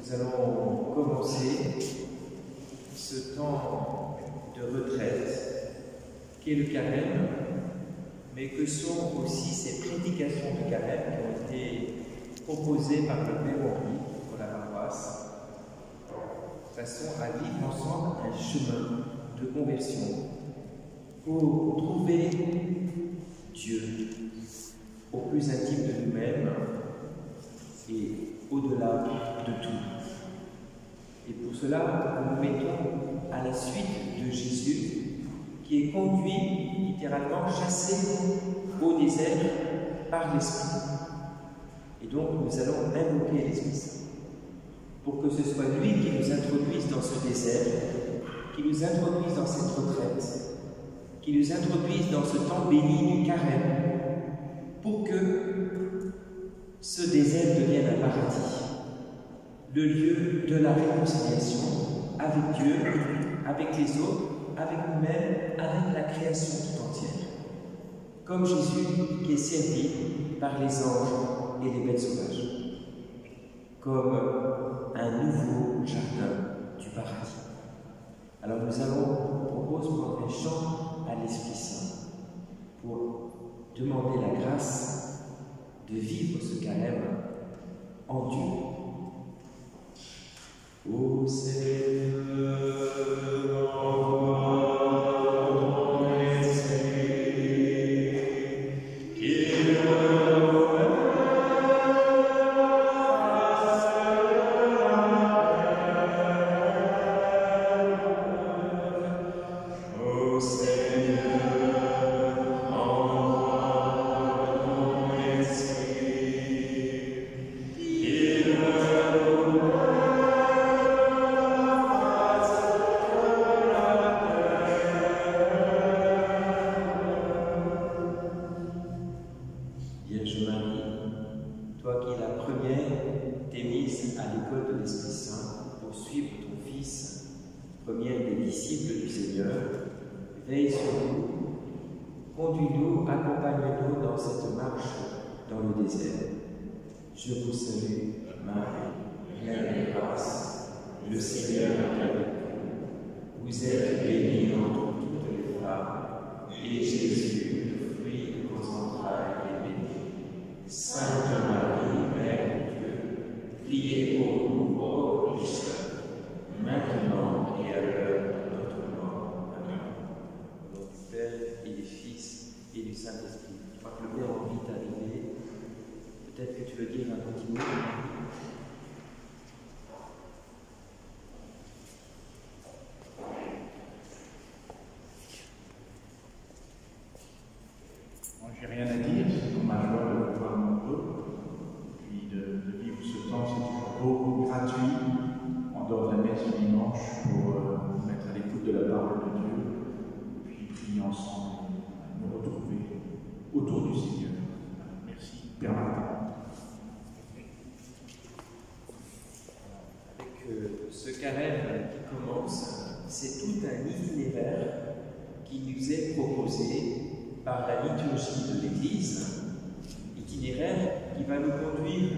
nous allons commencer ce temps de retraite qu'est le carême, mais que sont aussi ces prédications de carême qui ont été proposées par le Père Henri pour la paroisse, de façon à vivre ensemble un chemin de conversion pour trouver Dieu au plus intime de nous-mêmes et au-delà de tout. Et pour cela, nous nous mettons à la suite de Jésus, qui est conduit, littéralement chassé au désert par l'Esprit. Et donc, nous allons invoquer l'Esprit Saint, pour que ce soit lui qui nous introduise dans ce désert, qui nous introduise dans cette retraite, qui nous introduise dans ce temps béni du carême, pour que ce désert devienne un paradis, le lieu de la réconciliation avec Dieu, avec les autres, avec nous-mêmes, avec la création tout entière. Comme Jésus qui est servi par les anges et les bêtes sauvages, comme un nouveau jardin du paradis. Alors nous propose prendre un chant à l'Esprit Saint pour demander la grâce de vivre ce carême en Dieu. Ô Seigneur, veille sur nous, conduis-nous, accompagne-nous dans cette marche dans le désert. Je vous salue, Marie, pleine de grâce, le Seigneur est avec vous. Vous êtes bénie entre toutes les femmes, et Jésus, le fruit de vos entrailles, est béni. Sainte Marie, Mère de Dieu, priez pour nous pauvres pécheurs, maintenant et à l'heure de notre mort. Amen. Au nom du Père et du Fils et du Saint-Esprit. Je crois que le Père Henri est arrivé. Peut-être que tu veux dire un petit mot. Moi, j'ai rien à dire, c'est pour ma joie de pouvoir nombreux. Puis de vivre ce temps, c'est toujours beau, gratuit, en dehors de la messe du dimanche, pour nous mettre à l'écoute de la parole de Dieu, puis prier ensemble, nous retrouver autour du Seigneur. Merci, Père Martin. Avec ce carême qui commence, c'est tout un itinéraire qui nous est proposé par la liturgie de l'Église, itinéraire qui va nous conduire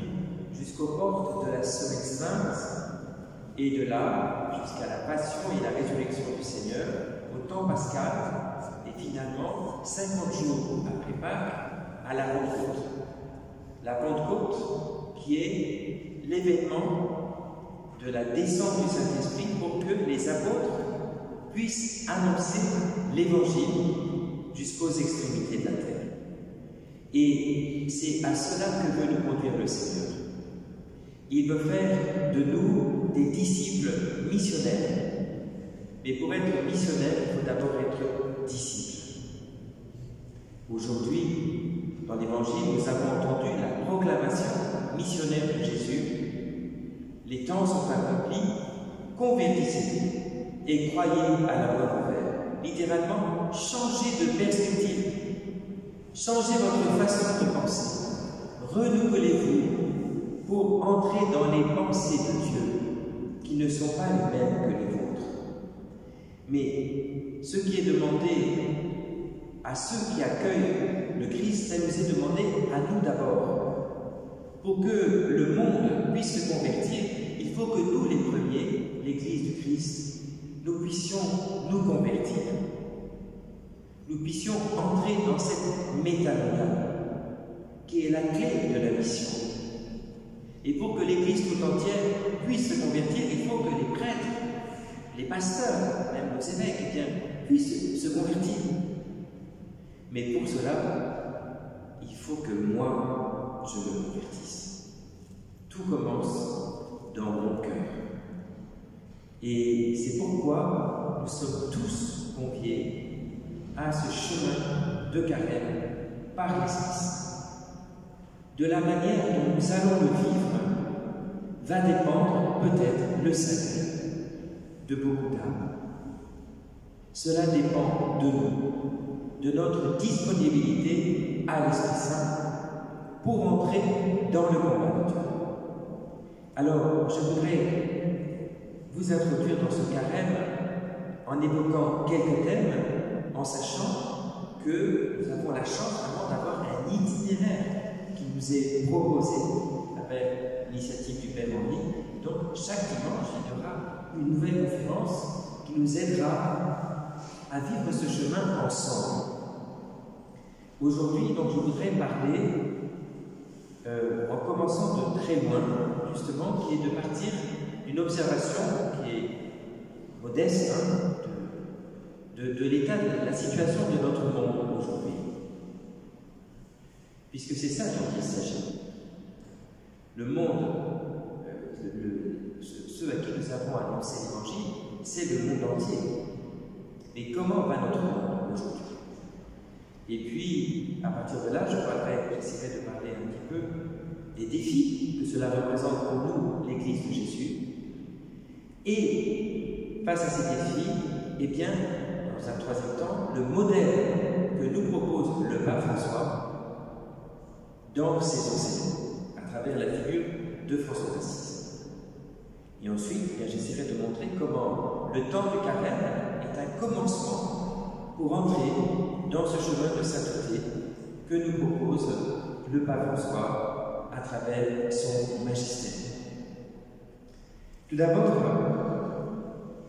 jusqu'aux portes de la Semaine Sainte et de là jusqu'à la passion et la résurrection du Seigneur, au temps pascal et finalement 50 jours après Pâques à la Pentecôte. La Pentecôte qui est l'événement de la descente du Saint-Esprit pour que les apôtres puissent annoncer l'Évangile jusqu'aux extrémités de la terre. Et c'est à cela que veut nous conduire le Seigneur. Il veut faire de nous des disciples missionnaires. Mais pour être missionnaire, il faut d'abord être disciple. Aujourd'hui, dans l'Évangile, nous avons entendu la proclamation missionnaire de Jésus. Les temps sont accomplis, convertissez-vous et croyez à la bonne nouvelle. Littéralement, changez de perspective. Changez votre façon de penser. Renouvelez-vous pour entrer dans les pensées de Dieu qui ne sont pas les mêmes que les vôtres. Mais ce qui est demandé à ceux qui accueillent le Christ, ça nous est demandé à nous d'abord. Pour que le monde puisse se convertir, il faut faut que nous, les premiers, l'Église du Christ, nous puissions nous convertir. Nous puissions entrer dans cette métanoïa qui est la clé de la mission. Et pour que l'Église tout entière puisse se convertir, il faut que les prêtres, les pasteurs, même nos évêques, eh bien, puissent se convertir. Mais pour cela, il faut que moi, je me convertisse. Tout commence dans mon cœur. Et c'est pourquoi nous sommes tous conviés à ce chemin de carême par l'Esprit. De la manière dont nous allons le vivre va dépendre peut-être le salut de beaucoup d'âmes. Cela dépend de nous, de notre disponibilité à l'Esprit Saint pour entrer dans le combat de Dieu. Alors, je voudrais vous introduire dans ce carême en évoquant quelques thèmes, en sachant que nous avons la chance vraiment d'avoir un itinéraire qui nous est proposé avec l'initiative du Père en ligne. Donc, chaque dimanche, il y aura une nouvelle conférence qui nous aidera à vivre ce chemin ensemble. Aujourd'hui, donc, je voudrais parler, en commençant de très loin, justement, qui est de partir d'une observation qui est modeste, de l'état de la situation de notre monde aujourd'hui. Puisque c'est ça dont il s'agit. Le monde, ceux à qui nous avons annoncé l'Évangile, c'est le monde entier. Mais comment va notre monde aujourd'hui? Et puis, à partir de là, j'essaierai de parler un petit peu des défis que cela représente pour nous, l'Église de Jésus. Et face à ces défis, eh bien, dans un troisième temps, le modèle que nous propose le pape François dans ses enseignements, à travers la figure de François d'Assise. Et ensuite, j'essaierai de montrer comment le temps du carême est un commencement pour entrer dans ce chemin de sainteté que nous propose le pape François à travers son magistère. Tout d'abord,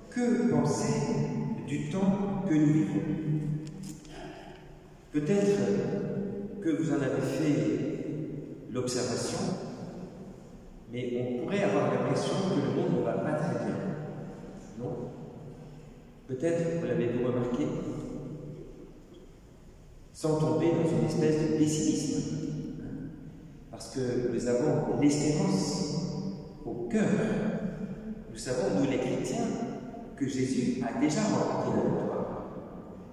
que penser du temps que nous vivons? Peut-être que vous en avez fait l'observation, mais on pourrait avoir l'impression que le monde ne va pas très bien. Non? Peut-être, vous l'avez-vous remarqué, sans tomber dans une espèce de pessimisme, parce que nous avons l'espérance au cœur. Nous savons, nous les chrétiens, que Jésus a déjà remporté la victoire.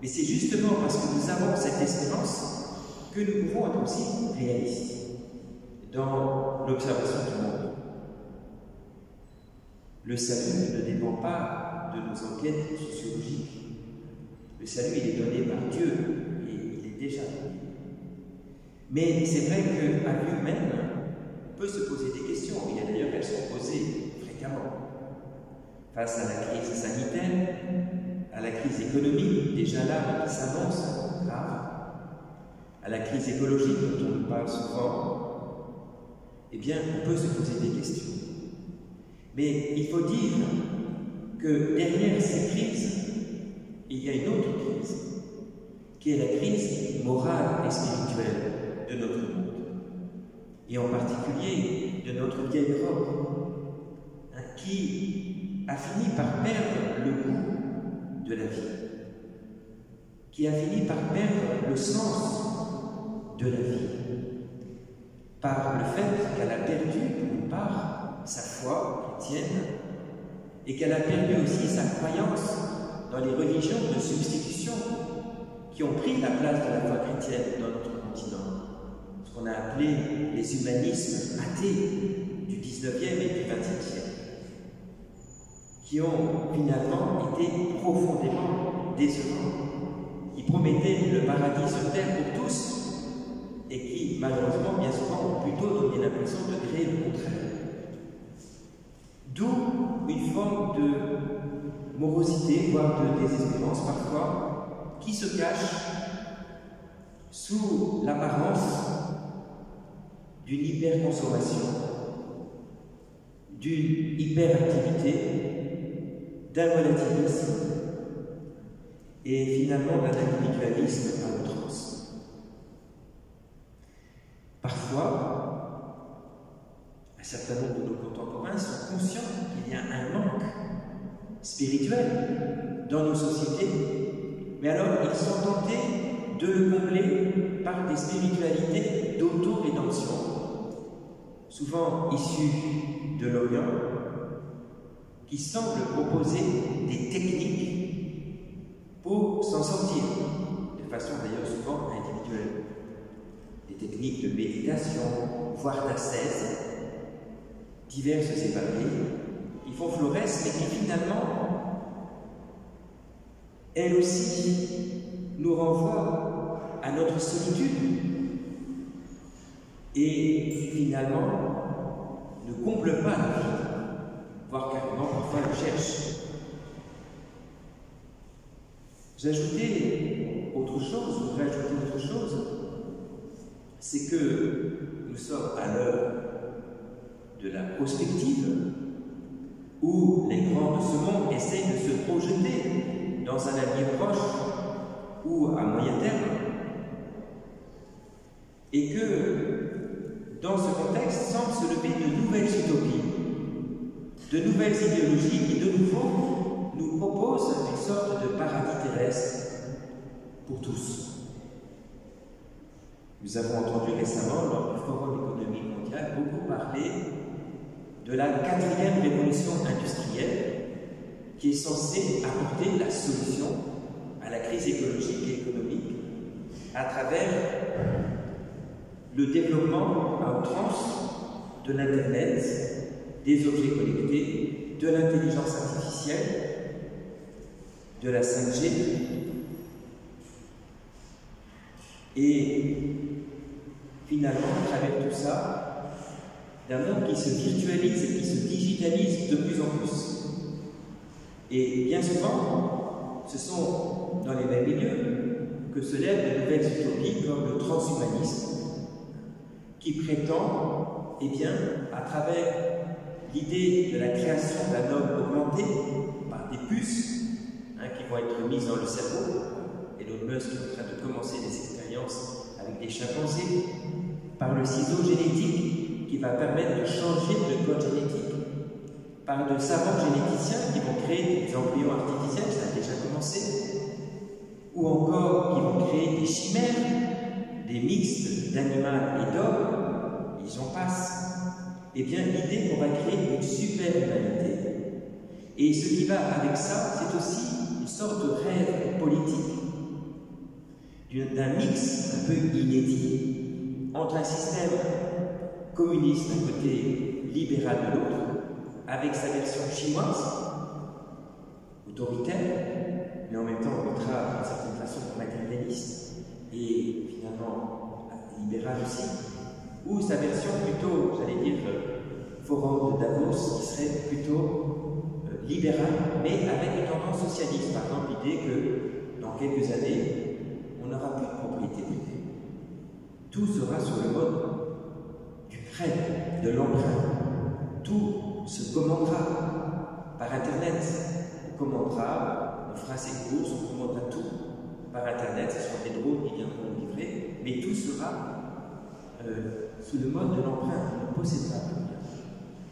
Mais c'est justement parce que nous avons cette espérance que nous pouvons être aussi réalistes dans l'observation du monde. Le salut ne dépend pas de nos enquêtes sociologiques. Le salut, il est donné par Dieu et il est déjà donné. Mais c'est vrai qu'à vue humaine, on peut se poser des questions, et d'ailleurs elles sont posées fréquemment. Face à la crise sanitaire, à la crise économique, déjà là, qui s'annonce grave, à la crise écologique dont on nous parle souvent, eh bien, on peut se poser des questions. Mais il faut dire que derrière ces crises, il y a une autre crise, qui est la crise morale et spirituelle de notre monde, et en particulier de notre vieille Europe, qui a fini par perdre le goût de la vie, qui a fini par perdre le sens de la vie, par le fait qu'elle a perdu, pour une part, sa foi chrétienne, et qu'elle a perdu aussi sa croyance dans les religions de substitution qui ont pris la place de la foi chrétienne dans notre continent, ce qu'on a appelé les humanismes athées du 19e et du 20e siècle, qui ont finalement été profondément décevants, qui promettaient le paradis sur terre pour tous, et qui, malheureusement, bien souvent, ont plutôt donné l'impression de créer le contraire. D'où une forme de morosité, voire de désespérance parfois, qui se cache sous l'apparence d'une hyperconsommation, d'une hyperactivité, d'un volatilisme et finalement d'un individualisme à outrance. Parfois, un certain nombre de nos contemporains sont conscients qu'il y a un manque spirituel dans nos sociétés, mais alors ils sont tentés de le combler par des spiritualités d'auto-rédemption, souvent issues de l'Orient, qui semblent proposer des techniques pour s'en sortir, de façon d'ailleurs souvent individuelle. Des techniques de méditation, voire d'ascèse, diverses et variées, qui font florès, mais qui finalement, elles aussi, nous renvoient à notre solitude et finalement ne comblent pas la vie, voire carrément parfois le cherchent. J'ajoutais autre chose, je voudrais ajouter autre chose, c'est que nous sommes à l'heure de la prospective, où les grands de ce monde essayent de se projeter dans un avenir proche ou à moyen terme, et que dans ce contexte semblent se lever de nouvelles utopies, de nouvelles idéologies qui de nouveau nous proposent une sorte de paradis terrestre pour tous. Nous avons entendu récemment, lors du Forum économique mondial, beaucoup parler de la 4e révolution industrielle qui est censée apporter la solution à la crise écologique et économique à travers le développement à outrance de l'Internet, des objets connectés, de l'intelligence artificielle, de la 5G. Et finalement, à travers tout ça, d'un monde qui se virtualise et qui se digitalise de plus en plus. Et bien souvent, ce sont dans les mêmes milieux que se lèvent de nouvelles utopies comme le transhumanisme, qui prétend, eh bien, à travers l'idée de la création d'un homme augmenté par des puces qui vont être mises dans le cerveau, Elon Musk est en train de commencer des expériences avec des chimpanzés, par le ciseau génétique qui va permettre de changer de code génétique, par de savants généticiens qui vont créer des embryons artificiels, ça a déjà commencé, ou encore qui vont créer des chimères, des mixtes d'animal et d'homme, et j'en passe. Eh bien, l'idée qu'on va créer une super humanité. Et ce qui va avec ça, c'est aussi une sorte de rêve politique, d'un mix un peu inédit entre un système communiste d'un côté, libéral de l'autre, avec sa version chinoise, autoritaire, mais en même temps ultra, d'une certaine façon, matérialiste, et finalement libérale aussi, ou sa version plutôt, j'allais dire, forum de Davos, qui serait plutôt libérale, mais avec une tendance socialiste. Par exemple, l'idée que dans quelques années, on n'aura plus de propriété privée. Tout sera sur le mode du prêt, de l'emprunt. Tout se commandera par Internet. On commandera, on fera ses courses, on commandera tout par Internet. Ce seront des drones qui viendront nous livrer, mais tout sera sous le mode de l'emprunt. On ne possédera plus rien.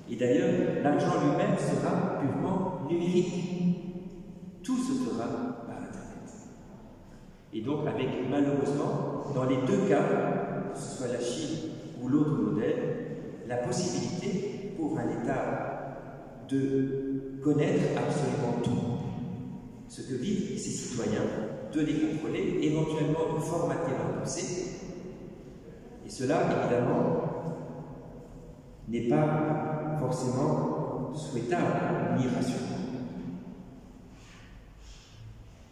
Et d'ailleurs, l'argent lui-même sera purement numérique. Tout se fera par Internet. Et donc, avec malheureusement, dans les deux cas, que ce soit la Chine ou l'autre modèle, la possibilité pour un État de connaître absolument tout ce que vivent ses citoyens, de les contrôler, éventuellement de formater leur pensée. Et cela, évidemment, n'est pas forcément souhaitable ni rationnel.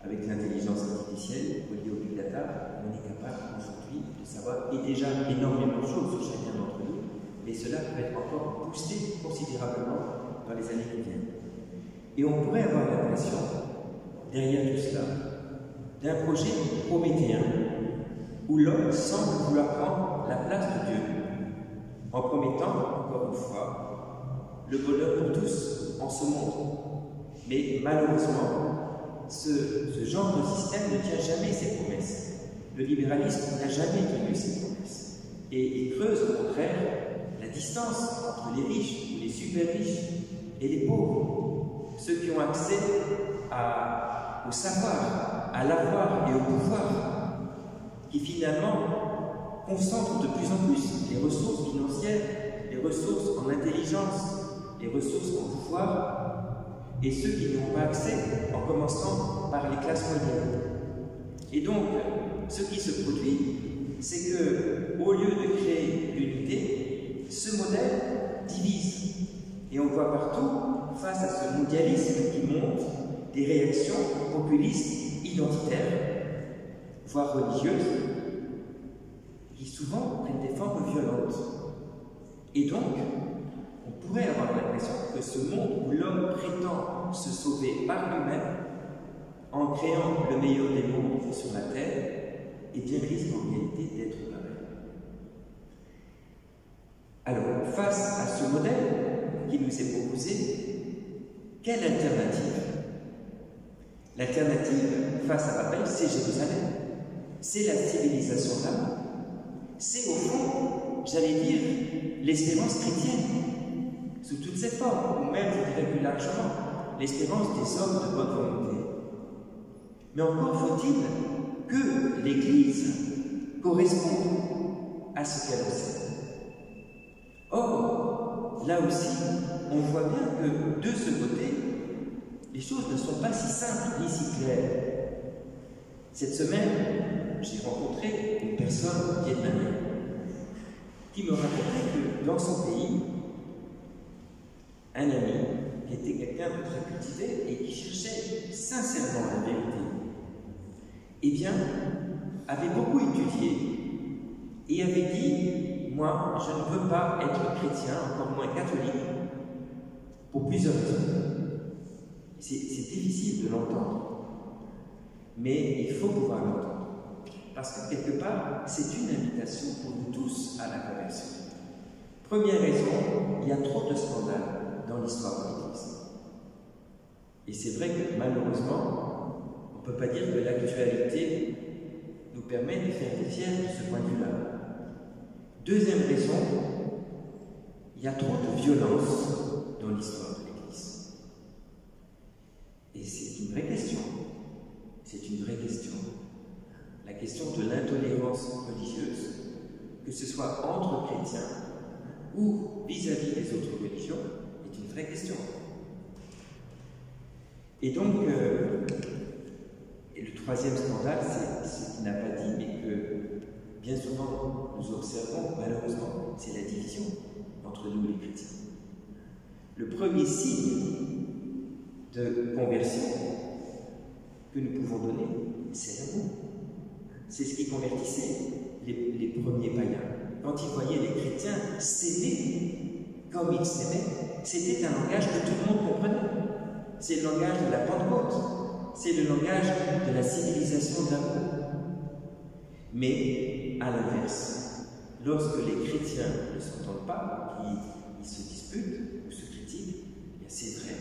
Avec l'intelligence artificielle reliée au big data, on est capable aujourd'hui de savoir, et déjà énormément de choses sur chacun d'entre nous, mais cela peut être encore boosté considérablement dans les années qui viennent. Et on pourrait avoir l'impression, derrière tout cela, d'un projet prométhéen, où l'homme semble vouloir prendre la place de Dieu, en promettant, encore une fois, le bonheur pour tous en ce monde. Mais malheureusement, ce genre de système ne tient jamais ses promesses. Le libéralisme n'a jamais tenu ses promesses. Et il creuse au contraire la distance entre les riches ou les super riches et les pauvres, ceux qui ont accès au savoir, à l'avoir et au pouvoir, qui finalement concentrent de plus en plus les ressources financières, les ressources en intelligence, les ressources en pouvoir, et ceux qui n'y ont pas accès, en commençant par les classes moyennes. Et donc, ce qui se produit, c'est que, au lieu de créer l'unité, ce modèle divise. Et on voit partout, face à ce mondialisme qui monte, des réactions populistes, identitaires, voire religieuses, qui souvent prennent des formes violentes. Et donc, on pourrait avoir l'impression que ce monde où l'homme prétend se sauver par lui-même, en créant le meilleur des mondes sur la Terre, eh bien, risque en réalité d'être pareil. Alors, face à ce modèle qui nous est proposé, quelle alternative? L'alternative face à Babel, c'est Jérusalem, c'est la civilisation d'âme, c'est au fond, j'allais dire, l'espérance chrétienne, sous toutes ses formes, ou même, je dirais plus largement, l'espérance des hommes de bonne volonté. Mais encore faut-il que l'Église corresponde à ce qu'elle enseigne. Or, là aussi, on voit bien que de ce côté, les choses ne sont pas si simples ni si claires. Cette semaine, j'ai rencontré une personne vietnamienne qui me racontait que dans son pays, un ami qui était quelqu'un de très cultivé et qui cherchait sincèrement la vérité, eh bien, avait beaucoup étudié et avait dit « Moi, je ne veux pas être chrétien, encore moins catholique, pour plusieurs raisons. » C'est difficile de l'entendre, mais il faut pouvoir l'entendre, parce que quelque part, c'est une invitation pour nous tous à la conversion. Première raison, il y a trop de scandales dans l'histoire de l'Église. Et c'est vrai que malheureusement, on ne peut pas dire que l'actualité nous permet de faire des fiers de ce point de vue-là. Deuxième raison, il y a trop de violence dans l'histoire de l'Église. Et c'est une vraie question. C'est une vraie question. La question de l'intolérance religieuse, que ce soit entre chrétiens ou vis-à-vis des autres religions, est une vraie question. Et donc, le troisième scandale, c'est ce qu'il n'a pas dit, mais que bien souvent nous observons, malheureusement, c'est la division entre nous les chrétiens. Le premier signe de conversion que nous pouvons donner, c'est l'amour. C'est ce qui convertissait les premiers païens. Quand ils voyaient les chrétiens s'aimer comme ils s'aimaient, c'était un langage que tout le monde comprenait. C'est le langage de la Pentecôte, c'est le langage de la civilisation de l'amour. Mais à l'inverse, lorsque les chrétiens ne s'entendent pas, qu'ils se disputent ou se critiquent, c'est vrai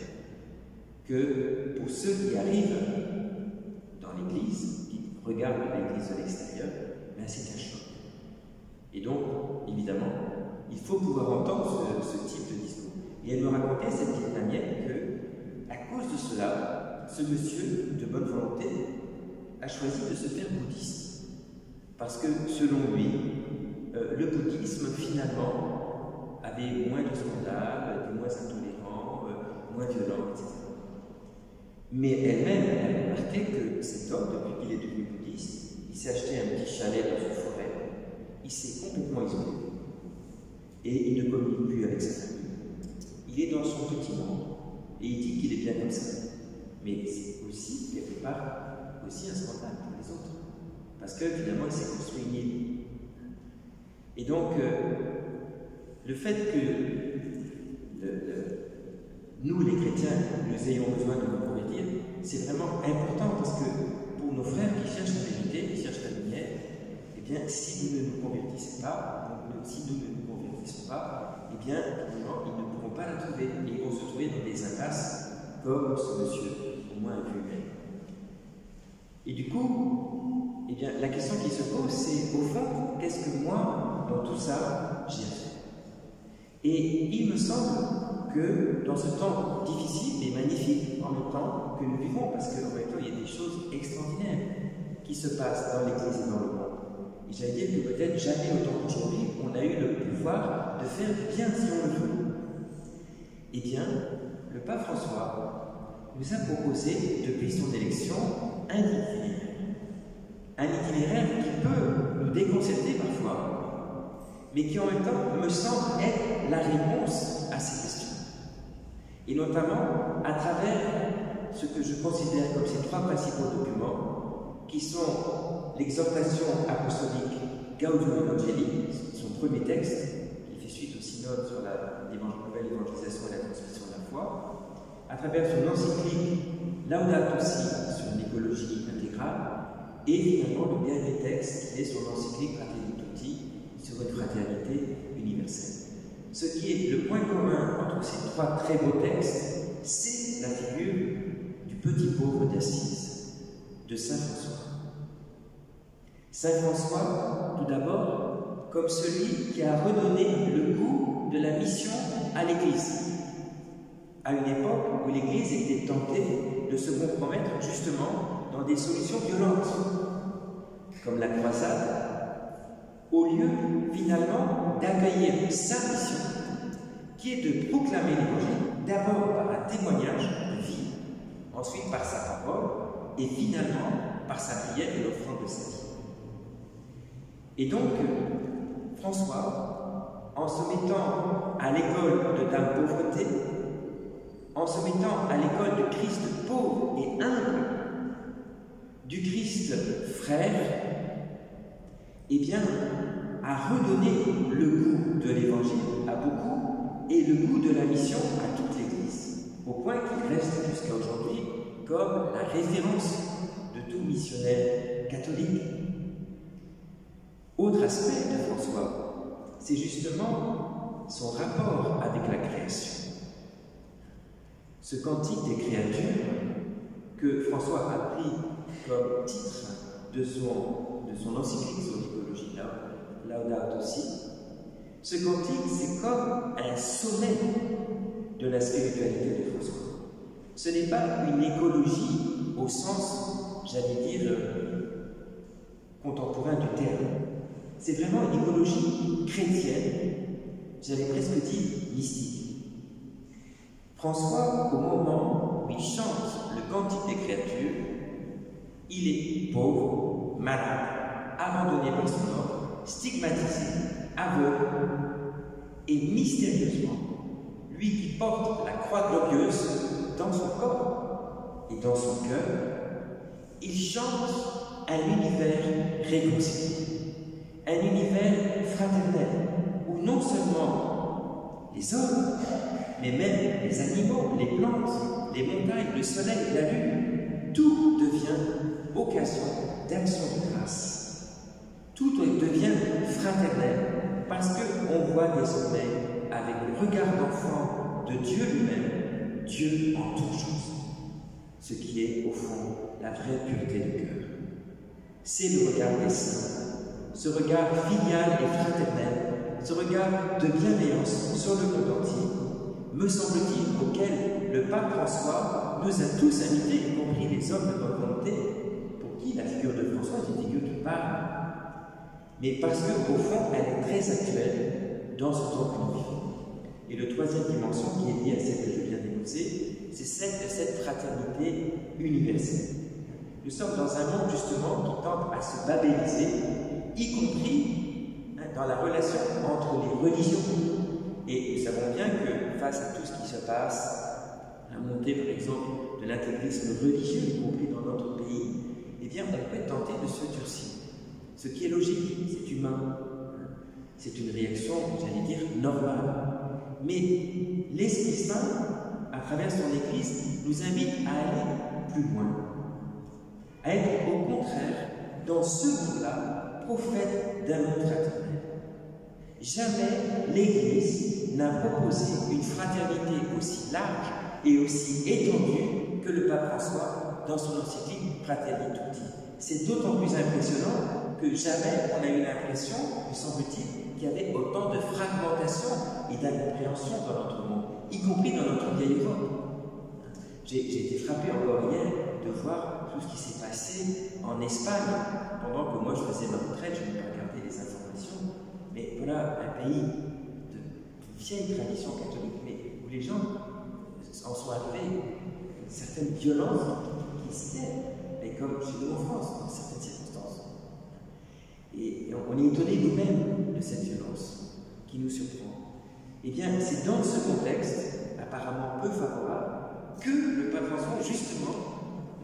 que pour ceux qui arrivent dans l'Église, qui regardent l'Église de l'extérieur, c'est un choc. Et donc, évidemment, il faut pouvoir entendre ce type de discours. Et elle me racontait, cette vietnamienne, que, à cause de cela, ce monsieur de bonne volonté a choisi de se faire bouddhiste. Parce que, selon lui, le bouddhisme, finalement, avait moins de scandales, était moins intolérant, moins violent, etc. Mais elle-même, elle a remarqué que cet homme, depuis qu'il est devenu bouddhiste, il s'est acheté un petit chalet dans une forêt, il s'est complètement isolé. Et il ne communique plus avec sa famille. Il est dans son petit monde, et il dit qu'il est bien comme ça. Mais c'est aussi, quelque part, aussi un scandale pour les autres. Parce que, finalement, il s'est construit une île. Et donc, le fait que nous, les chrétiens, nous ayons besoin de nous convertir, c'est vraiment important parce que pour nos frères qui cherchent la vérité, qui cherchent la lumière, eh bien, si nous ne nous convertissons pas, si nous ne nous convertissons pas, eh eh bien, évidemment, ils ne pourront pas la trouver. Et ils vont se trouver dans des impasses comme ce monsieur, au moins un peu humain. Et du coup, eh bien, la question qui se pose, c'est, au fond, qu'est-ce que moi, dans tout ça, j'ai à faire? Et il me semble que dans ce temps difficile et magnifique en même temps que nous vivons, parce qu'en même temps, il y a des choses extraordinaires qui se passent dans l'Église et dans le monde. Et j'allais dire que peut-être jamais autant qu'aujourd'hui, on a eu le pouvoir de faire du bien si on le veut. Eh bien, le pape François nous a proposé, depuis son élection, un itinéraire qui peut nous déconcerter parfois, mais qui en même temps me semble être la réponse à ces questions. Et notamment à travers ce que je considère comme ces trois principaux documents, qui sont l'exhortation apostolique Gaudium Evangelii, son premier texte, qui fait suite au synode sur la nouvelle évangélisation et la transmission de la foi, à travers son encyclique Laudato Si sur une écologie intégrale, et finalement le dernier texte qui est son encyclique Fratelli Tutti sur une fraternité universelle. Ce qui est le point commun entre ces trois très beaux textes, c'est la figure du petit pauvre d'Assise, de Saint François. Saint François, tout d'abord, comme celui qui a redonné le goût de la mission à l'Église, à une époque où l'Église était tentée de se compromettre justement dans des solutions violentes, comme la croisade, au lieu finalement d'accueillir sa mission, qui est de proclamer l'Évangile, d'abord par un témoignage de vie, ensuite par sa parole, et finalement par sa prière et l'offrande de sa vie. Et donc, François, en se mettant à l'école de ta pauvreté, en se mettant à l'école du Christ pauvre et humble, du Christ frère, eh bien, a redonné le goût de l'Évangile à beaucoup et le goût de la mission à toute l'Église, au point qu'il reste jusqu'à aujourd'hui comme la référence de tout missionnaire catholique. Autre aspect de François, c'est justement son rapport avec la création. Ce cantique des créatures que François a pris comme titre de son encyclique sur l'écologie, Laudato Si, ce cantique, c'est comme un sommet de la spiritualité de François. Ce n'est pas une écologie au sens, j'allais dire, contemporain du terme. C'est vraiment une écologie chrétienne, j'allais presque dire mystique. François, au moment où il chante le cantique des créatures, il est pauvre, malade, abandonné par son ordre, stigmatisé, aveugle, et mystérieusement, lui qui porte la croix glorieuse dans son corps et dans son cœur, il chante un univers réconcilié, un univers fraternel, où non seulement les hommes, mais même les animaux, les plantes, les montagnes, le soleil et la lune, tout devient occasion d'action de grâce. Tout devient fraternel, parce qu'on voit désormais, avec le regard d'enfant de Dieu lui-même, Dieu en toutes choses, ce qui est, au fond, la vraie pureté du cœur. C'est le regard des saints, ce regard filial et fraternel, ce regard de bienveillance sur le monde entier, me semble-t-il, auquel le pape François nous a tous invités, y compris les hommes de bonne volonté, pour qui la figure de François est une figure qui parle, mais parce qu'au fond, elle est très actuelle dans ce temps que nous vivons. Et la troisième dimension qui est liée à celle que je viens d'énoncer, c'est celle de cette fraternité universelle. Nous sommes dans un monde justement qui tente à se babéliser, y compris dans la relation entre les religions. Et nous savons bien que face à tout ce qui se passe, la montée par exemple de l'intégrisme religieux, y compris dans notre pays, eh bien on peut être tenté de se durcir. Ce qui est logique, c'est humain. C'est une réaction, j'allais dire, normale. Mais l'Esprit Saint, à travers son Église, nous invite à aller plus loin. À être au contraire, dans ce monde-là, prophète d'un monde fraternel. Jamais l'Église n'a proposé une fraternité aussi large et aussi étendue que le pape François dans son encyclique Fratelli Tutti. C'est d'autant plus impressionnant que jamais on a eu l'impression, me semble-t-il, qu'il y avait autant de fragmentation et d'incompréhension dans notre monde, y compris dans notre vieille Europe. J'ai été frappé encore hier de voir tout ce qui s'est passé en Espagne, pendant que moi je faisais ma retraite, je n'ai pas regardé les informations, mais voilà un pays de vieille tradition catholique, mais où les gens en sont arrivés à certaines violences qui existaient, mais comme chez nous en France, dans certaines circonstances. Et on est étonné nous-mêmes de cette violence qui nous surprend. Eh bien, c'est dans ce contexte, apparemment peu favorable, que le pape François, justement,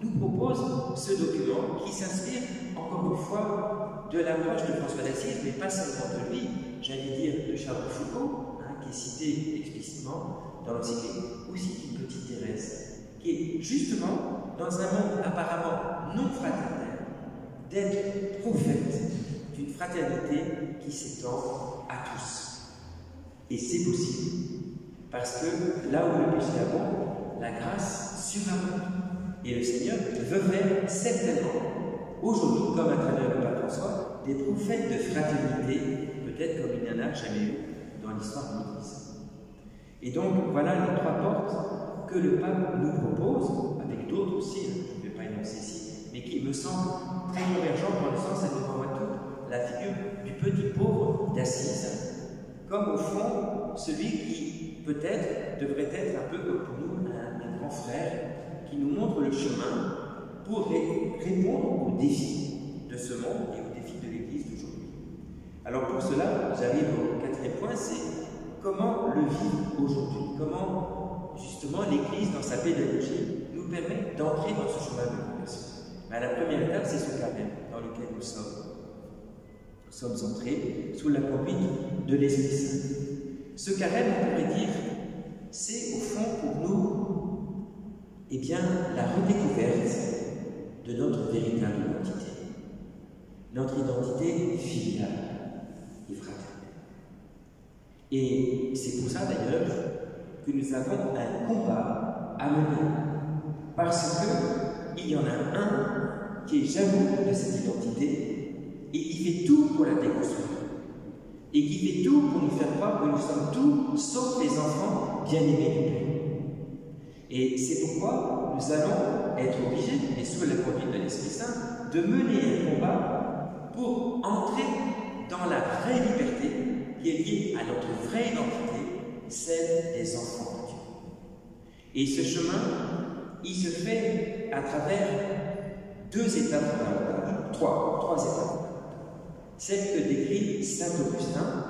nous propose ce document qui s'inspire, encore une fois, de l'approche de François d'Assise, mais pas seulement de lui, j'allais dire de Charles de Foucault, qui est cité explicitement dans l'encyclique, aussi d'une petite Thérèse, qui est justement, dans un monde apparemment non fraternel, d'être prophète d'une fraternité qui s'étend à tous. Et c'est possible, parce que là où le péché abonde, la grâce surabonde. Et le Seigneur veut faire certainement, aujourd'hui, comme à travers le pape François, des prophètes de fraternité, peut-être comme il n'y en a jamais eu dans l'histoire de l'Église. Et donc, voilà les trois portes que le pape nous propose, avec d'autres aussi, je ne vais pas énoncer ici, mais qui me semblent très convergentes dans le sens, et devant moi toute la figure du petit pauvre d'Assise, comme au fond, celui qui peut-être devrait être un peu comme pour nous un grand frère qui nous montre le chemin pour répondre aux défis de ce monde et aux défis de l'Église d'aujourd'hui. Alors pour cela, j'arrive au quatrième point, c'est comment le vivre aujourd'hui, comment justement l'Église dans sa pédagogie nous permet d'entrer dans ce chemin de conversion. Mais la première étape, c'est ce carême dans lequel nous sommes. Nous sommes entrés sous la conduite de l'Esprit Saint. Ce carême, on pourrait dire, c'est au fond pour nous, eh bien, la redécouverte de notre véritable identité. Notre identité filiale et fraternelle. Et c'est pour ça d'ailleurs que nous avons un combat à mener. Parce qu'il y en a un qui est jaloux de cette identité et qui fait tout pour la déconstruire. Et qui fait tout pour nous faire croire que nous sommes tous sauf les enfants bien-aimés du Père. Et c'est pourquoi nous allons être obligés, et sous la conduite de l'Esprit Saint, de mener un combat pour entrer dans la vraie liberté qui est liée à notre vraie identité, celle des enfants de Dieu. Et ce chemin, il se fait à travers deux étapes fondamentales, trois étapes. Celle que décrit saint Augustin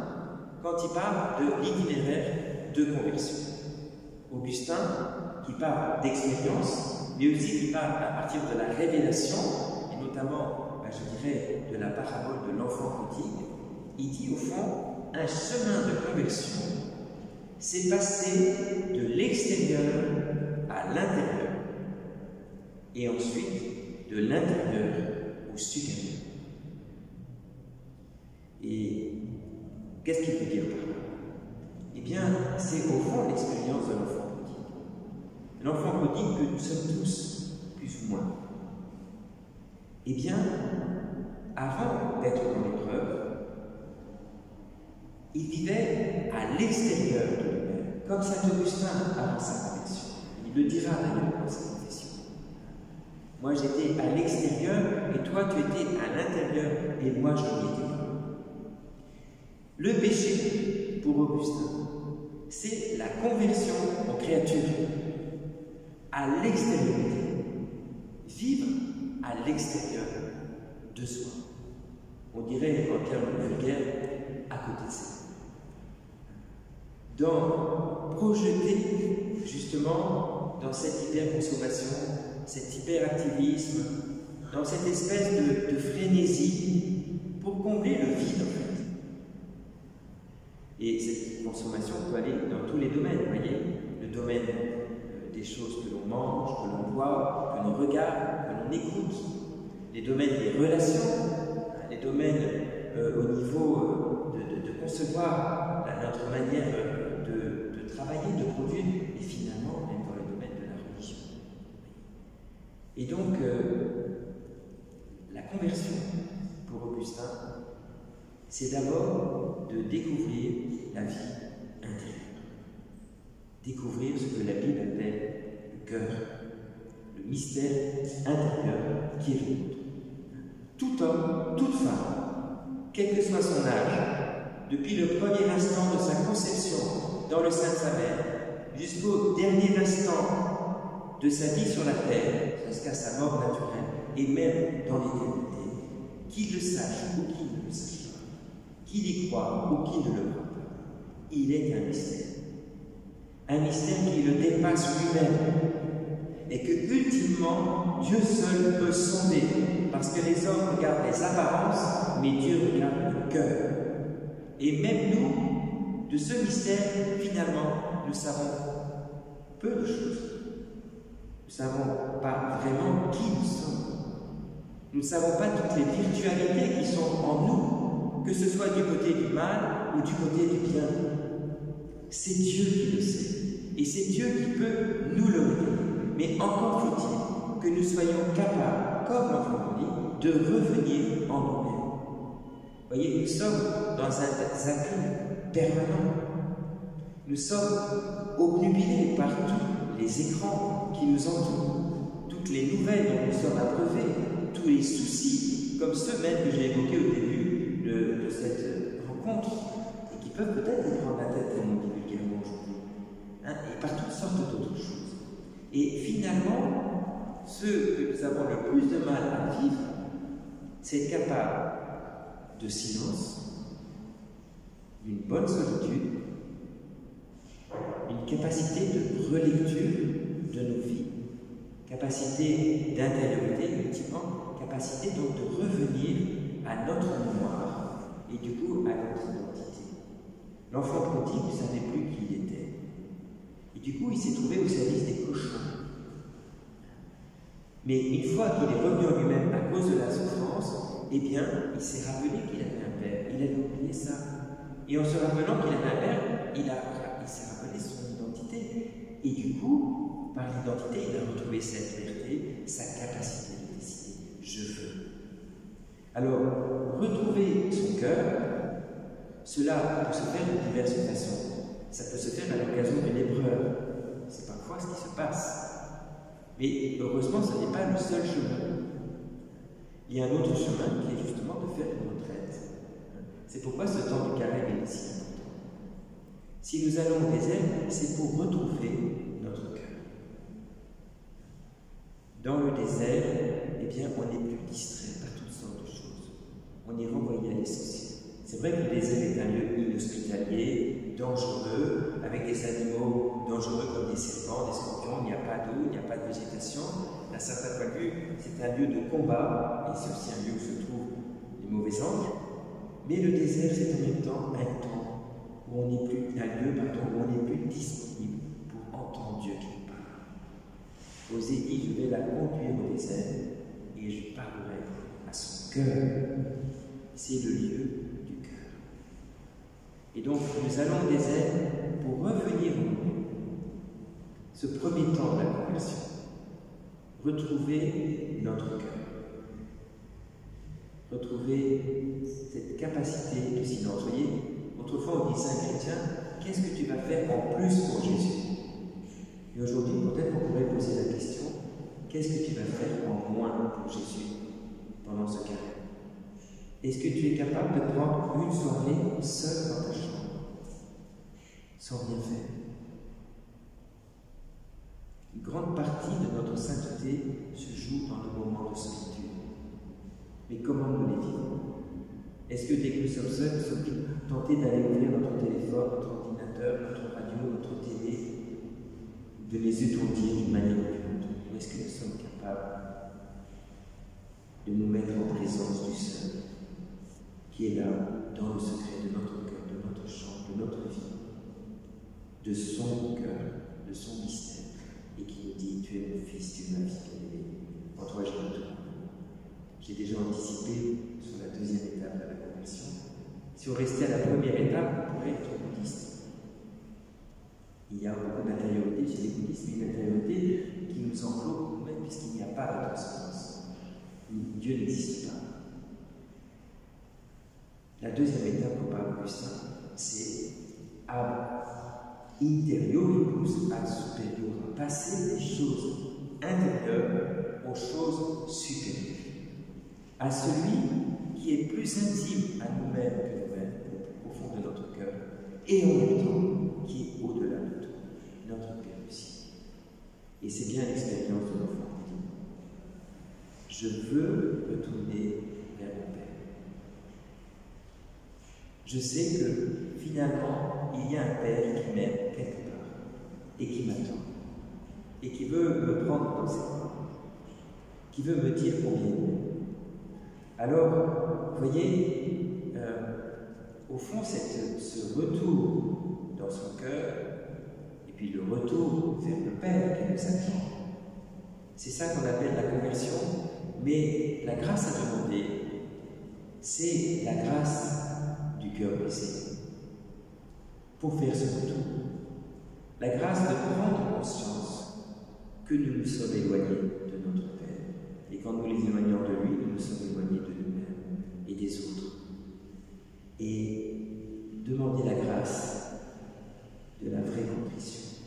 quand il parle de l'itinéraire de conversion. Augustin, qui parle d'expérience, mais aussi qui parle à partir de la révélation, et notamment, je dirais, de la parabole de l'enfant prodigue, il dit au fond, un chemin de conversion, c'est passer de l'extérieur à l'intérieur, et ensuite de l'intérieur au supérieur. Et qu'est-ce qu'il veut dire par là? Eh bien, c'est au fond l'expérience de l'enfant prodigue. L'enfant prodigue que nous sommes tous, plus ou moins. Eh bien, avant d'être dans l'épreuve, il vivait à l'extérieur de lui-même, comme saint Augustin avant sa conversion. Il le dira d'ailleurs dans sa confession. Moi, j'étais à l'extérieur et toi, tu étais à l'intérieur et moi, je n'y étais pas. Le péché, pour Augustin, c'est la conversion en créature, à l'extériorité. Vivre à l'extérieur de soi. On dirait, en termes vulgaires, à côté de ça. Dans projeter, justement, dans cette hyperconsommation, cet hyperactivisme, dans cette espèce de frénésie, pour combler le vide, en fait. Et cette consommation peut aller dans tous les domaines, vous voyez, le domaine des choses que l'on mange, que l'on boit, que l'on regarde, que l'on écoute, les domaines des relations, les domaines au niveau de concevoir notre manière de travailler, de produire, et finalement même dans le domaine de la religion. Et donc, la conversion pour Augustin, c'est d'abord de découvrir la vie intérieure, découvrir ce que la Bible appelle le cœur, le mystère intérieur qui est le nôtre. Tout homme, toute femme, quel que soit son âge, depuis le premier instant de sa conception dans le sein de sa mère, jusqu'au dernier instant de sa vie sur la terre, jusqu'à sa mort naturelle, et même dans l'éternité, qu'il le sache ou qu'il ne le sache pas, qu'il y croit ou qu'il ne le croit pas, il est un mystère. Un mystère qui le dépasse lui-même, et que, ultimement, Dieu seul peut sonder, parce que les hommes regardent les apparences, mais Dieu regarde le cœur. Et même nous, de ce mystère, finalement, nous savons peu de choses. Nous ne savons pas vraiment qui nous sommes. Nous ne savons pas toutes les virtualités qui sont en nous, que ce soit du côté du mal ou du côté du bien. C'est Dieu qui le sait. Et c'est Dieu qui peut nous le révéler. Mais encore faut-il que nous soyons capables, comme l'enfant de revenir en nous-mêmes. Vous voyez, nous sommes dans un vacuum permanent. Nous sommes obnubilés par tous les écrans qui nous entourent, toutes les nouvelles dont nous sommes abreuvés, tous les soucis, comme ceux même que j'ai évoqués au début de cette rencontre, et qui peuvent peut-être nous prendre la tête, comme on dit vulgairement aujourd'hui, et par toutes sortes d'autres choses. Et finalement, ce que nous avons le plus de mal à vivre, c'est être capable de silence, d'une bonne solitude, une capacité de relecture de nos vies, capacité d'intériorité, ultimement, capacité donc de revenir à notre mémoire et du coup à notre identité. L'enfant prodigue ne savait plus qui il était. Et du coup, il s'est trouvé au service des cochons. Mais une fois qu'il est revenu en lui-même à cause de la souffrance, eh bien, il s'est rappelé qu'il avait un père. Il avait oublié ça. Et en se rappelant qu'il avait un père, il s'est rappelé son identité. Et du coup, par l'identité, il a retrouvé cette liberté, sa capacité de décider. Je veux. Alors, retrouver son cœur, cela peut se faire de diverses façons. Ça peut se faire à l'occasion d'une épreuve. C'est parfois ce qui se passe. Mais heureusement, ce n'est pas le seul chemin. Il y a un autre chemin qui est justement de faire une retraite. C'est pourquoi ce temps du carême est si important. Si nous allons au désert, c'est pour retrouver notre cœur. Dans le désert, eh bien, on n'est plus distrait par toutes sortes de choses. On est renvoyé à l'essentiel. C'est vrai que le désert est un lieu inhospitalier, dangereux, avec des animaux dangereux comme des serpents, des scorpions, il n'y a pas d'eau, il n'y a pas de végétation. D'un certain point de vue, c'est un lieu de combat, et c'est aussi un lieu où se trouvent les mauvais anges. Mais le désert, c'est en même temps un temps où on n'est plus, où on n'est plus disponible pour entendre Dieu qui parle. Osée dit, je vais la conduire au désert, et je parlerai à son cœur. C'est le lieu du cœur. Et donc, nous allons au désert pour revenir au nous. Ce premier temps de la conversion, retrouver notre cœur, retrouver cette capacité de silence. Vous voyez, autrefois on disait à un chrétien, qu'est-ce que tu vas faire en plus pour Jésus? Et aujourd'hui, peut-être qu'on pourrait poser la question, qu'est-ce que tu vas faire en moins pour Jésus pendant ce carême? Est-ce que tu es capable de prendre une soirée seule dans ta chambre, sans rien faire? Une grande partie de notre sainteté se joue dans le moment de solitude. Mais comment nous les vivons? Est-ce que dès que nous sommes seuls, nous sommes tentés d'aller ouvrir notre téléphone, notre ordinateur, notre radio, notre télé, de les étourdir d'une manière ou d'une autre? Ou est-ce que nous sommes capables de nous mettre en présence du seul, qui est là, dans le secret de notre cœur, de notre chant, de notre vie, de son cœur, de son mystère, et qui nous dit, tu es mon fils, tu es ma fille bien-aimée, en toi je me tourne. J'ai déjà anticipé sur la deuxième étape de la conversion. Si on restait à la première étape, on pourrait être bouddhiste. Il y a beaucoup d'intériorité chez les bouddhistes, mais une intériorité qui nous enveloppe nous-mêmes, puisqu'il n'y a pas de transcendance. Dieu n'existe pas. La deuxième étape pour Père Augustin, c'est ab interioribus ad superiorum, passer des choses intérieures aux choses supérieures, à celui qui est plus intime à nous-mêmes que nous-mêmes, au fond de notre cœur, et en même temps qui est au-delà de tout, notre Père du ciel. Et c'est bien l'expérience de l'enfant qui dit « Je veux retourner vers mon Père. Je sais que finalement, il y a un Père qui m'aime quelque part et qui m'attend et qui veut me prendre dans ses bras, qui veut me dire combien il m'aime. » Alors, vous voyez, au fond, ce retour dans son cœur, et puis le retour vers le Père qui nous attend, c'est ça qu'on appelle la conversion, mais la grâce à demander, c'est la grâce du cœur blessé. Pour faire ce retour, la grâce de prendre conscience que nous nous sommes éloignés de notre Père, et quand nous les éloignons de lui, nous nous sommes éloignés de nous-mêmes et des autres. Et demander la grâce de la vraie contrition.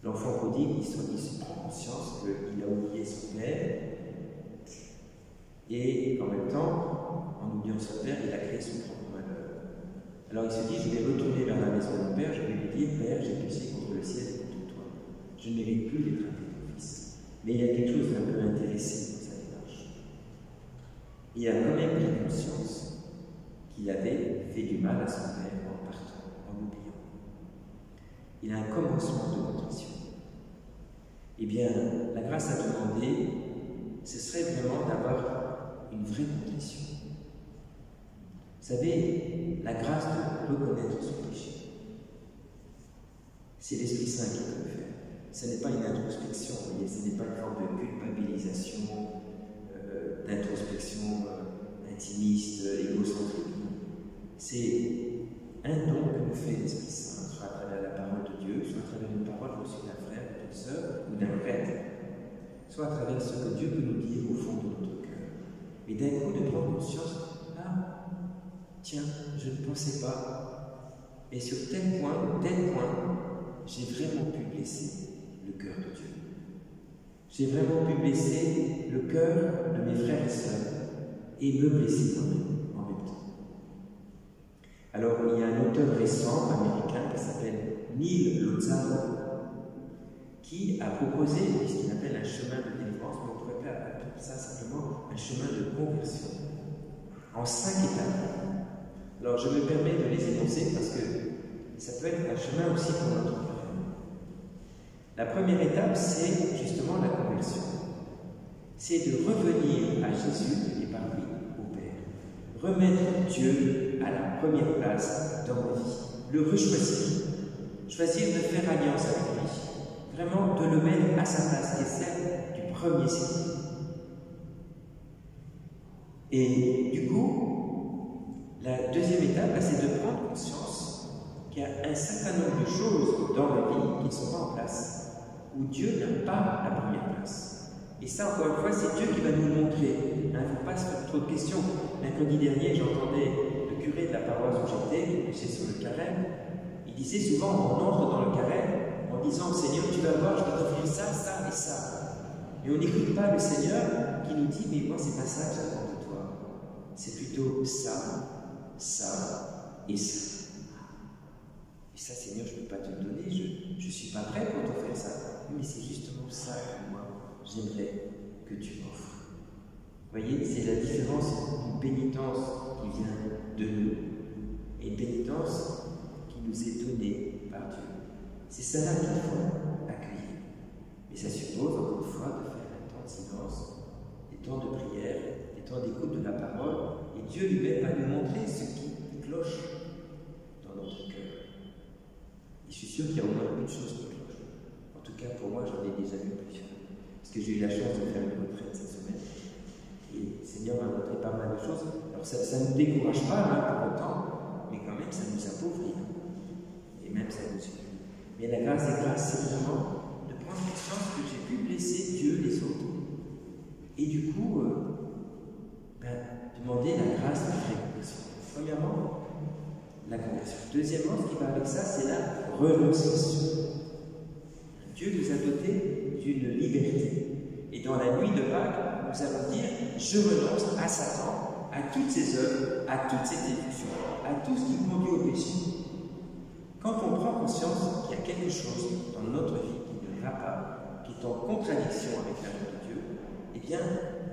L'enfant prodigue, il se prend conscience qu'il a oublié son Père, et en même temps, en oubliant son Père, il a créé son propre malheur. Alors il se dit, je vais retourner vers la maison de mon Père, je vais lui dire, Père, j'ai péché contre le ciel et contre toi. Je ne mérite plus d'être appelé ton fils. Mais il y a quelque chose d'un peu intéressé dans sa démarche. Il a quand même pris conscience qu'il avait fait du mal à son Père en partant, en oubliant. Il a un commencement de contrition. Eh bien, la grâce à demander, ce serait vraiment d'avoir une vraie contrition. Vous savez, la grâce de reconnaître son péché, c'est l'Esprit Saint qui peut le faire. Ce n'est pas une introspection, vous voyez, ce n'est pas une forme de culpabilisation, d'introspection intimiste, égocentrique. C'est un don que nous fait l'Esprit Saint, soit à travers la parole de Dieu, soit à travers une parole reçue d'un frère, d'une sœur ou d'un prêtre, soit à travers ce que Dieu peut nous dire au fond de notre cœur. Et d'un coup de prendre conscience, ah, tiens, je ne pensais pas, et sur tel point, j'ai vraiment pu blesser le cœur de Dieu. J'ai vraiment pu blesser le cœur de mes frères et sœurs et me blesser moi-même en même temps. Alors, il y a un auteur récent américain qui s'appelle Neil Lozano qui a proposé ce qu'il appelle un chemin de délivrance, mais on pourrait appeler ça simplement un chemin de conversion en 5 étapes. Alors, je me permets de les énoncer parce que ça peut être un chemin aussi pour notre cœur. La première étape, c'est justement la conversion. C'est de revenir à Jésus et par lui au Père. Remettre Dieu à la première place dans ma vie. Le rechoisir. Choisir de faire alliance avec lui. Vraiment de le mettre à sa place, qui est celle du premier signe. Et du coup, la deuxième étape, c'est de prendre conscience qu'il y a un certain nombre de choses dans ma vie qui ne sont pas en place, où Dieu n'a pas la première place. Et ça, encore une fois, c'est Dieu qui va nous le montrer. Il ne faut pas se faire trop de questions. Mercredi dernier, j'entendais le curé de la paroisse où j'étais, c'est sur le carême. Il disait souvent, on entre dans le carême en disant, Seigneur, tu vas voir, je vais t'offrir ça, ça et ça. Et on n'écoute pas le Seigneur qui nous dit, mais moi, c'est pas ça que j'attends de toi. C'est plutôt ça, ça et ça. Et ça, Seigneur, je ne peux pas te le donner, je ne suis pas prêt pour t'offrir ça. Mais c'est justement ça que moi, j'aimerais que tu m'offres. Vous voyez, c'est la différence d'une pénitence qui vient de nous et une pénitence qui nous est donnée par Dieu. C'est cela qu'il faut accueillir. Mais ça suppose, encore une fois, de faire un temps de silence, des temps de prière, des temps d'écoute de la parole, et Dieu lui-même va nous montrer ce qui cloche dans notre cœur. Et je suis sûr qu'il y a au moins une chose qui cloche. En tout cas, pour moi, j'en ai déjà vu plusieurs. Parce que j'ai eu la chance de faire une retraite cette semaine. Et le Seigneur m'a montré pas mal de choses. Alors, ça ne nous décourage pas pour autant, mais quand même, ça nous appauvrit. Et et même ça nous suffit. Mais la grâce des grâces, c'est vraiment de prendre conscience que j'ai pu blesser Dieu, les autres, et du coup, demander la grâce de la réconversion. Premièrement, la conversion. Deuxièmement, ce qui va avec ça, c'est la renonciation. Dieu nous a dotés d'une liberté. Et dans la nuit de Pâques, nous allons dire « Je renonce à Satan, à toutes ses œuvres, à toutes ses séductions, à tout ce qui conduit au péché. » Quand on prend conscience qu'il y a quelque chose dans notre vie qui ne va pas, qui est en contradiction avec l'amour de Dieu, eh bien,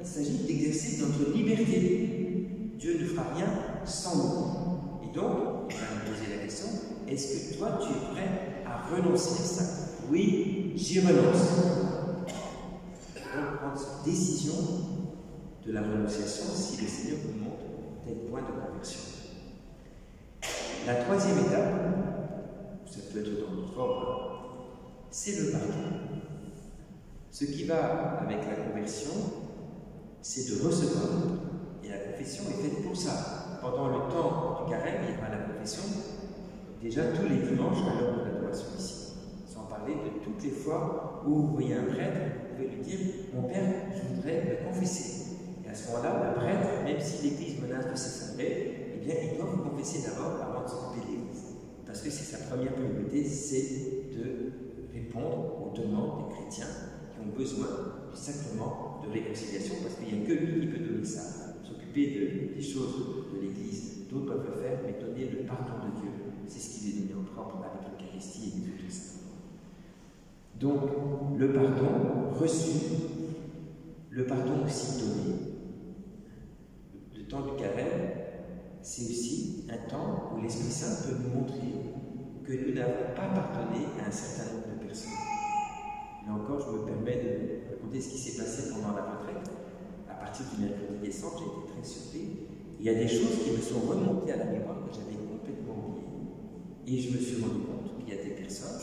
il s'agit d'exercer notre liberté. Dieu ne fera rien sans nous. Et donc, on va nous poser la question, est-ce que toi, tu es prêt à renoncer à ça? Oui, j'y renonce. Donc, prendre cette décision de la renonciation si le Seigneur nous montre tel point de conversion. La troisième étape, ça peut être dans notre ordre, c'est le pardon. Ce qui va avec la conversion, c'est de recevoir. Et la confession est faite pour ça. Pendant le temps du carême, il y aura la confession, déjà tous les dimanches à l'heure de l'adoration ici. Sans parler de toutes les fois où vous voyez un prêtre, vous pouvez lui dire « Mon père, je voudrais me confesser ». Et à ce moment-là, le prêtre, même si l'Église menace de s'effondrer, eh bien, il doit vous confesser d'abord avant de s'occuper de l'Église. Parce que c'est sa première priorité, c'est de répondre aux demandes des chrétiens qui ont besoin du sacrement de réconciliation, parce qu'il n'y a que lui qui peut donner ça. S'occuper des choses de l'Église, d'autres peuvent le faire, mais donner le pardon de Dieu, c'est ce qui est donné en propre avec l'Eucharistie et tout ça. Donc, le pardon reçu, le pardon aussi donné. Le temps du carême, c'est aussi un temps où l'Esprit Saint peut nous montrer que nous n'avons pas pardonné à un certain nombre de personnes. Là encore, je me permets de raconter ce qui s'est passé pendant la retraite. À partir du mercredi décembre, j'ai été très surpris. Il y a des choses qui me sont remontées à la mémoire que j'avais complètement oubliées. Et je me suis rendu compte qu'il y a des personnes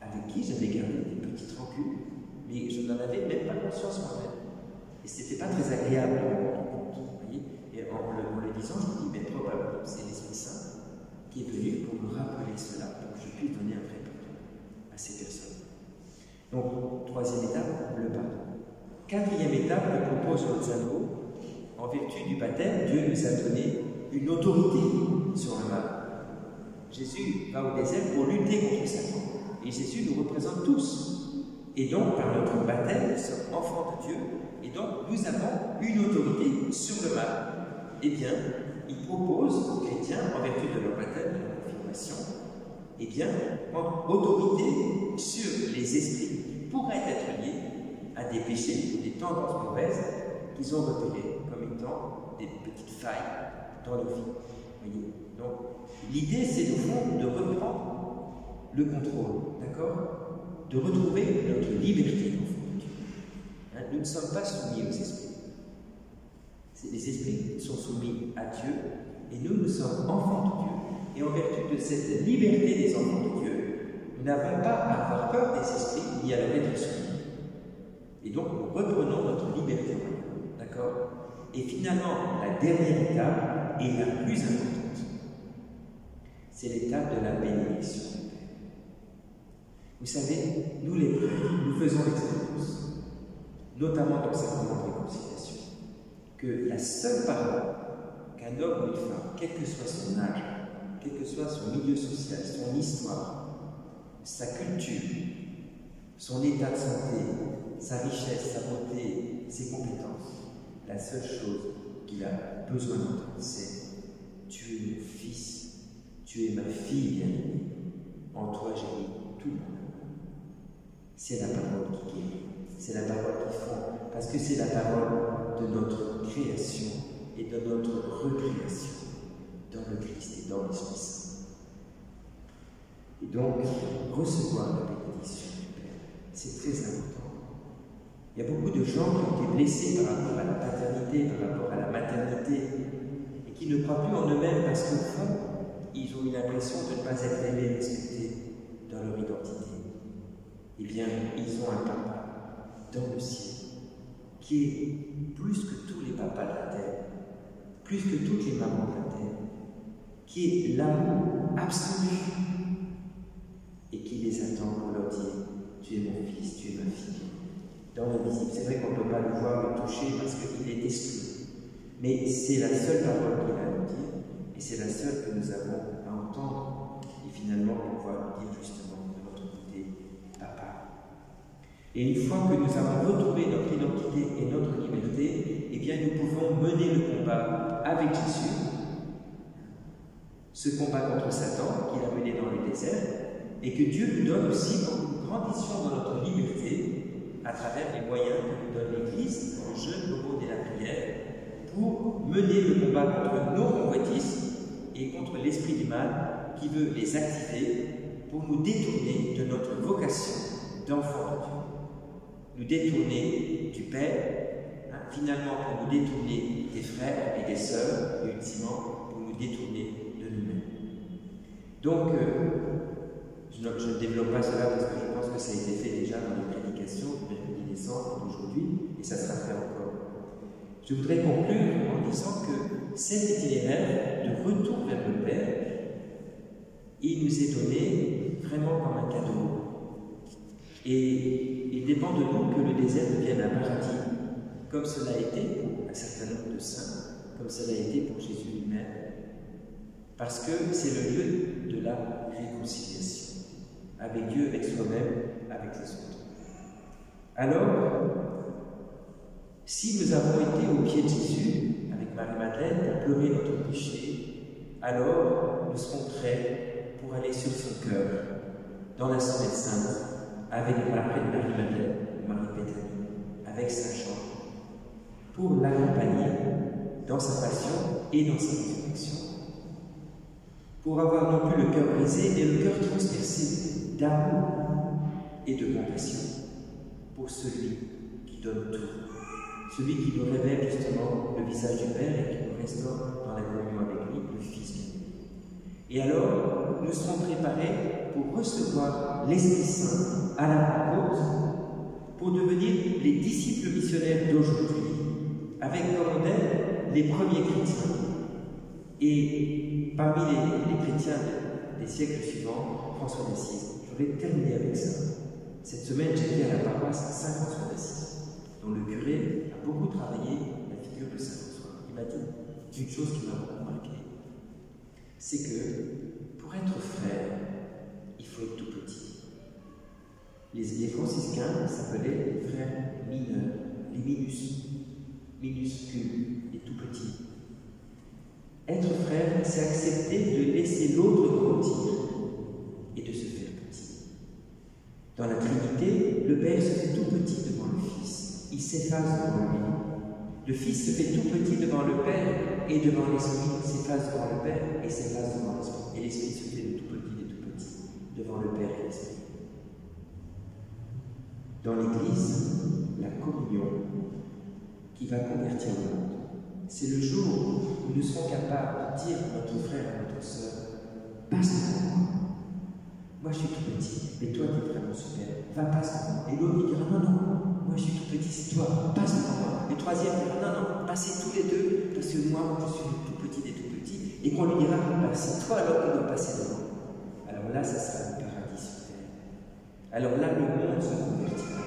avec qui j'avais gardé des petites rancunes, mais je n'en avais même pas conscience moi-même. Et c'était pas très agréable de me rendre compte. Vous voyez. Et en le disant, je me dis, mais probablement c'est l'Esprit Saint qui est venu pour me rappeler cela, pour que je puisse donner un vrai pardon à ces personnes. Donc, troisième étape, le pardon. Quatrième étape que propose Lozano, en vertu du baptême, Dieu nous a donné une autorité sur le mal. Jésus va au désert pour lutter contre Satan. Et Jésus nous représente tous. Et donc, par notre baptême, nous sommes enfants de Dieu. Et donc, nous avons une autorité sur le mal. Eh bien, il propose aux chrétiens, en vertu de leur baptême, de leur confirmation, eh bien, prendre autorité sur les esprits qui pourraient être liés à des péchés ou des tendances mauvaises qu'ils ont repérées comme étant des petites failles dans nos vies. Voyez. Donc, l'idée, c'est au fond de reprendre le contrôle, d'accord? De retrouver notre liberté d'enfant de Dieu. Hein, nous ne sommes pas soumis aux esprits. Les esprits sont soumis à Dieu et nous sommes enfants de Dieu. Et en vertu de cette liberté des enfants de Dieu, nous n'avons pas à avoir peur des esprits ni à leur être soumis. Et donc, nous reprenons notre liberté. D'accord? Et finalement, la dernière étape est la plus importante. C'est l'étape de la bénédiction. Vous savez, nous les prêtres, nous faisons l'expérience, notamment dans le sacrement de réconciliation, que la seule parole qu'un homme ou une femme, quel que soit son âge, quel que soit son milieu social, son histoire, sa culture, son état de santé, sa richesse, sa beauté, ses compétences, la seule chose qu'il a besoin d'entendre, c'est « Tu es mon fils, tu es ma fille bien-aimée, en toi j'ai mis tout mon amour. » C'est la parole qui guérit, c'est la parole qui fond, parce que c'est la parole de notre création et de notre recréation dans le Christ et dans l'Esprit Saint. Et donc, recevoir la bénédiction du Père, c'est très important. Il y a beaucoup de gens qui ont été blessés par rapport à la paternité, par rapport à la maternité, et qui ne croient plus en eux-mêmes parce qu'au fond, ils ont eu l'impression de ne pas être aimés et respectés dans leur identité. Eh bien, ils ont un papa dans le ciel qui est plus que tous les papas de la terre, plus que toutes les mamans de la terre, qui est l'amour absolu et qui les attend pour leur dire « Tu es mon fils, tu es ma fille ». Dans l'invisible, c'est vrai qu'on ne peut pas le voir, le toucher parce qu'il est exclu. Mais c'est la seule parole qu'il a à nous dire et c'est la seule que nous avons à entendre et finalement pouvoir dire justement de notre côté « Papa ». Et une fois que nous avons retrouvé notre identité et notre liberté, eh bien nous pouvons mener le combat avec Jésus, ce combat contre Satan qu'il a mené dans le désert, et que Dieu nous donne aussi pour que nous grandissions dans notre liberté à travers les moyens que nous donne l'Église, le jeûne, l'aumône et la prière, pour mener le combat contre nos convoitises et contre l'esprit du mal qui veut les activer pour nous détourner de notre vocation d'enfant de Dieu. Nous détourner du Père, finalement pour nous détourner des frères et des sœurs, et ultimement pour nous détourner de nous-mêmes. Donc, je ne développe pas cela parce que je pense que ça a été fait déjà dans les prédications du mercredi décembre d'aujourd'hui, et ça sera fait encore. Je voudrais conclure en disant que cet itinéraire de retour vers le Père, il nous est donné vraiment comme un cadeau. Et il dépend de nous que le désert devienne un paradis, comme cela a été pour un certain nombre de saints, comme cela a été pour Jésus lui-même, parce que c'est le lieu de la réconciliation avec Dieu, avec soi-même, avec les autres. Alors, si nous avons été au pied de Jésus, avec Marie-Madeleine, pour pleurer notre péché, alors nous serons prêts pour aller sur son cœur, dans la Semaine Sainte, avec Marie-Madeleine, Marie-Pétanie, avec Saint-Jean, pour l'accompagner dans sa passion et dans sa résurrection, pour avoir non plus le cœur brisé, mais le cœur transpercé d'amour et de compassion pour celui qui donne tout, celui qui nous révèle justement le visage du Père et qui nous restaure dans la communion avec lui, le Fils bien-aimé. Et alors, nous serons préparés pour recevoir l'Esprit Saint à la Pentecôte, pour devenir les disciples missionnaires d'aujourd'hui, avec comme modèle les premiers chrétiens. Et parmi les chrétiens des siècles suivants, François d'Assise. Je vais terminer avec ça. Cette semaine, j'étais à la paroisse Saint-François d'Assise, dont le curé a beaucoup travaillé la figure de Saint-François. Il m'a dit une chose qui m'a beaucoup marqué, c'est que pour être frère, il faut être tout petit. Les franciscains s'appelaient les frères mineurs, les minuscules, les tout petits. Être frère, c'est accepter de laisser l'autre grandir et de se faire petit. Dans la Trinité, le Père se fait tout petit devant le Fils. Il s'efface devant lui. Le Fils se fait tout petit devant le Père et devant l'Esprit. Il s'efface devant le Père et s'efface devant l'Esprit. Et l'Esprit se fait de tout petit devant le Père et l'Esprit. Dans l'Église, la communion qui va convertir le monde, c'est le jour où nous serons capables de dire à notre frère, à notre sœur, passe devant moi. Moi je suis tout petit, mais toi tu es vraiment super. Va, passe devant moi. Et l'autre il dira, non, non, moi je suis tout petit, c'est toi, passe devant moi. Et le troisième dira, non, non, passez tous les deux, parce que moi je suis le tout petit des tout petits. Et qu'on lui dira, c'est toi alors qui dois passer devant. Alors là, ça sera le paradis sur terre. Alors là, le monde se convertira.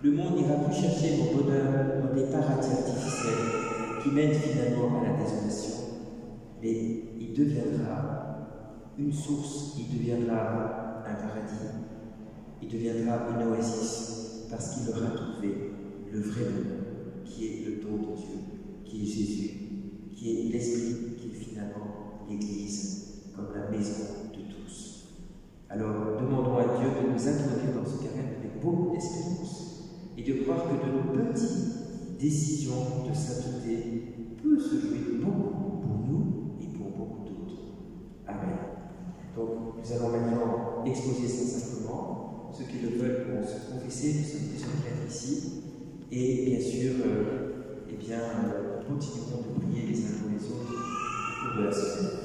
Le monde n'ira plus chercher mon bonheur dans des paradis artificiels qui mène finalement à la désolation, mais il deviendra une source, il deviendra un paradis, il deviendra une oasis, parce qu'il aura trouvé le vrai bonheur, qui est le don de Dieu, qui est Jésus, qui est l'Esprit, qui est finalement l'Église, comme la maison de tous. Alors, demandons à Dieu de nous introduire dans ce carême avec beaucoup d'espérance, et de croire que de nos petites décisions de sainteté peut se jouer beaucoup pour nous et pour beaucoup d'autres. Amen. Donc, nous allons maintenant exposer Saint-Sacrement. Ceux qui le veulent pourront se confesser, nous sommes déjà prêts ici. Et bien sûr, nous continuerons de prier les uns pour les autres au cours de la semaine.